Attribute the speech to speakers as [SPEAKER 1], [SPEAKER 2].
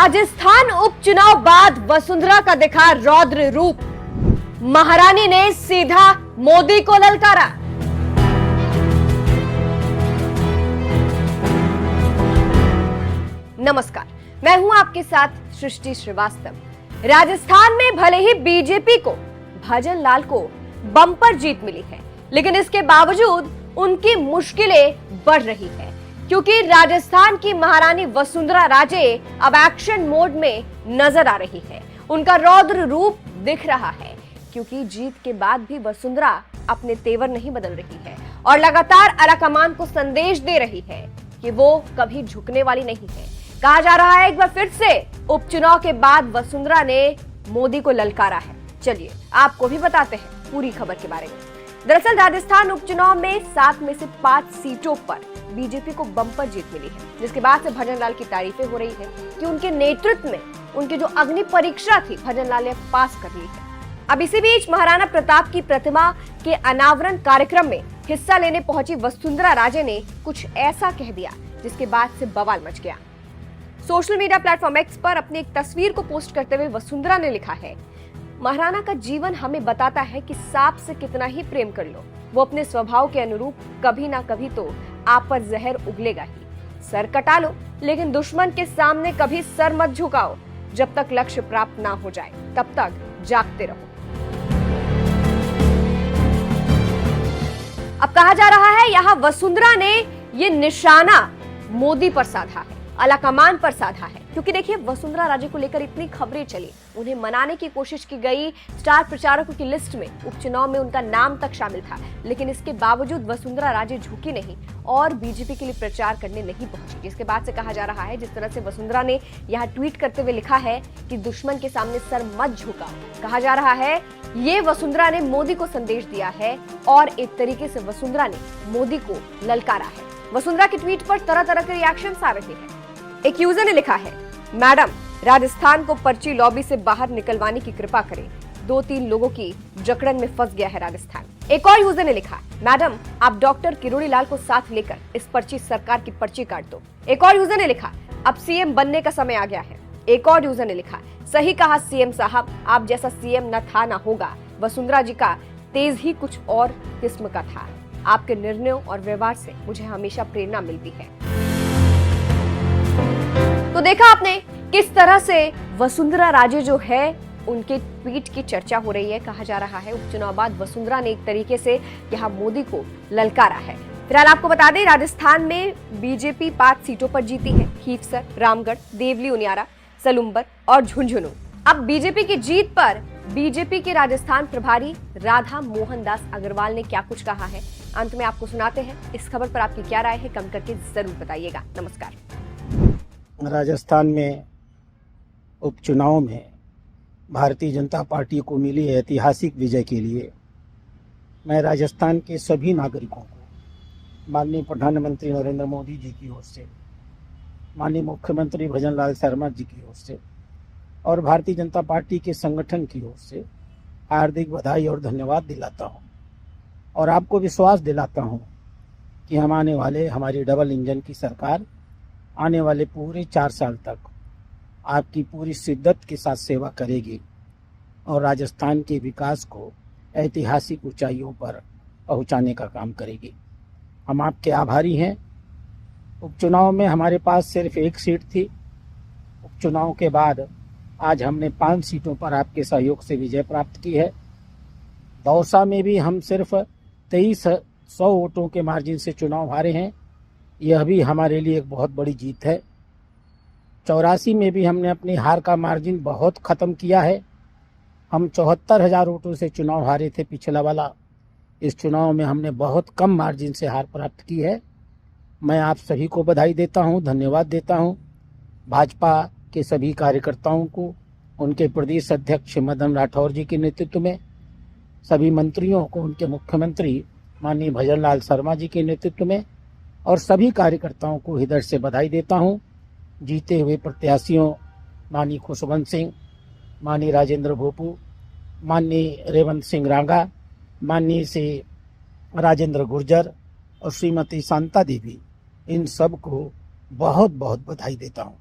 [SPEAKER 1] राजस्थान उपचुनाव बाद वसुंधरा का दिखा रौद्र रूप। महारानी ने सीधा मोदी को ललकारा। नमस्कार, मैं हूं आपके साथ सृष्टि श्रीवास्तव। राजस्थान में भले ही बीजेपी को भजन लाल को बम्पर जीत मिली है, लेकिन इसके बावजूद उनकी मुश्किलें बढ़ रही है, क्योंकि राजस्थान की महारानी वसुंधरा राजे अब एक्शन मोड में नजर आ रही है। उनका रौद्र रूप दिख रहा है, क्योंकि जीत के बाद भी वसुंधरा अपने तेवर नहीं बदल रही है और लगातार आलाकमान को संदेश दे रही है कि वो कभी झुकने वाली नहीं है। कहा जा रहा है एक बार फिर से उपचुनाव के बाद वसुंधरा ने मोदी को ललकारा है। चलिए आपको भी बताते हैं पूरी खबर के बारे में। दरअसल राजस्थान उपचुनाव में 7 में से 5 सीटों पर बीजेपी को बम्पर जीत मिली है, जिसके बाद से भजन लाल की तारीफें हो रही है कि उनके नेतृत्व में उनकी जो अग्नि परीक्षा थी भजन लाल ने पास कर ली है। अब इसी बीच महाराणा प्रताप की प्रतिमा के अनावरण कार्यक्रम में हिस्सा लेने पहुंची वसुंधरा राजे ने कुछ ऐसा कह दिया, जिसके बाद से बवाल मच गया। सोशल मीडिया प्लेटफॉर्म एक्स पर अपनी एक तस्वीर को पोस्ट करते हुए वसुंधरा ने लिखा है, महाराणा का जीवन हमें बताता है कि सांप से कितना ही प्रेम कर लो, वो अपने स्वभाव के अनुरूप कभी ना कभी तो आप पर जहर उगलेगा ही। सर कटा लो, लेकिन दुश्मन के सामने कभी सर मत झुकाओ। जब तक लक्ष्य प्राप्त ना हो जाए तब तक जागते रहो। अब कहा जा रहा है यहाँ वसुंधरा ने ये निशाना मोदी पर साधा है, आलाकमान पर साधा है, क्योंकि देखिए वसुंधरा राजे को लेकर इतनी खबरें चली, उन्हें मनाने की कोशिश की गई। स्टार प्रचारकों की लिस्ट में उपचुनाव में उनका नाम तक शामिल था, लेकिन इसके बावजूद वसुंधरा राजे झुकी नहीं और बीजेपी के लिए प्रचार करने नहीं पहुंची। जिसके बाद से कहा जा रहा है, जिस तरह से वसुंधरा ने यहाँ ट्वीट करते हुए लिखा है कि दुश्मन के सामने सर मत झुकाओ। कहा जा रहा है ये वसुंधरा ने मोदी को संदेश दिया है और एक तरीके से वसुंधरा ने मोदी को ललकारा है। वसुंधरा के ट्वीट पर तरह तरह के रिएक्शंस आ रहे हैं। एक यूजर ने लिखा है, मैडम राजस्थान को पर्ची लॉबी से बाहर निकलवाने की कृपा करें, 2-3 लोगों की जकड़न में फंस गया है राजस्थान। एक और यूजर ने लिखा, मैडम आप डॉक्टर किरोड़ी लाल को साथ लेकर इस पर्ची सरकार की पर्ची काट दो। एक और यूजर ने लिखा, अब सीएम बनने का समय आ गया है। एक और यूजर ने लिखा, सही कहा सीएम साहब, आप जैसा सीएम न था न होगा। वसुंधरा जी का तेज ही कुछ और किस्म का था। आपके निर्णयों और व्यवहार से मुझे हमेशा प्रेरणा मिलती है। तो देखा आपने किस तरह से वसुंधरा राजे जो है उनके ट्वीट की चर्चा हो रही है। कहा जा रहा है उपचुनाव बाद वसुंधरा ने एक तरीके से यहाँ मोदी को ललकारा है। फिलहाल आपको बता दें राजस्थान में बीजेपी 5 सीटों पर जीती है, खीवसर, रामगढ़, देवली, उनियारा, सलूम्बर और झुंझुनू। अब बीजेपी की जीत पर बीजेपी के राजस्थान प्रभारी राधा मोहन दास अग्रवाल ने क्या कुछ कहा है, अंत में आपको सुनाते हैं। इस खबर पर आपकी क्या राय है, कमेंट करके जरूर बताइएगा। नमस्कार।
[SPEAKER 2] राजस्थान में उपचुनाव में भारतीय जनता पार्टी को मिली ऐतिहासिक विजय के लिए मैं राजस्थान के सभी नागरिकों को माननीय प्रधानमंत्री नरेंद्र मोदी जी की ओर से, माननीय मुख्यमंत्री भजन लाल शर्मा जी की ओर से और भारतीय जनता पार्टी के संगठन की ओर से हार्दिक बधाई और धन्यवाद दिलाता हूं और आपको विश्वास दिलाता हूं कि हम आने वाले हमारी डबल इंजन की सरकार आने वाले पूरे 4 साल तक आपकी पूरी शिद्दत के साथ सेवा करेगी और राजस्थान के विकास को ऐतिहासिक ऊंचाइयों पर पहुंचाने का काम करेगी। हम आपके आभारी हैं। उपचुनाव में हमारे पास सिर्फ 1 सीट थी। उपचुनाव के बाद आज हमने 5 सीटों पर आपके सहयोग से विजय प्राप्त की है। दौसा में भी हम सिर्फ 2300 वोटों के मार्जिन से चुनाव हारे हैं, यह भी हमारे लिए एक बहुत बड़ी जीत है। 84 में भी हमने अपनी हार का मार्जिन बहुत ख़त्म किया है। हम 74,000 वोटों से चुनाव हारे थे पिछला वाला। इस चुनाव में हमने बहुत कम मार्जिन से हार प्राप्त की है। मैं आप सभी को बधाई देता हूं, धन्यवाद देता हूं। भाजपा के सभी कार्यकर्ताओं को, उनके प्रदेश अध्यक्ष मदन राठौर जी के नेतृत्व में, सभी मंत्रियों को, उनके मुख्यमंत्री माननीय भजन लाल शर्मा जी के नेतृत्व में और सभी कार्यकर्ताओं को हृदय से बधाई देता हूं। जीते हुए प्रत्याशियों माननीय खुशवंत सिंह, माननीय राजेंद्र भोपू, माननीय रेवंत सिंह रांगा, माननीय से राजेंद्र गुर्जर और श्रीमती शांता देवी, इन सब को बहुत बहुत बधाई देता हूं।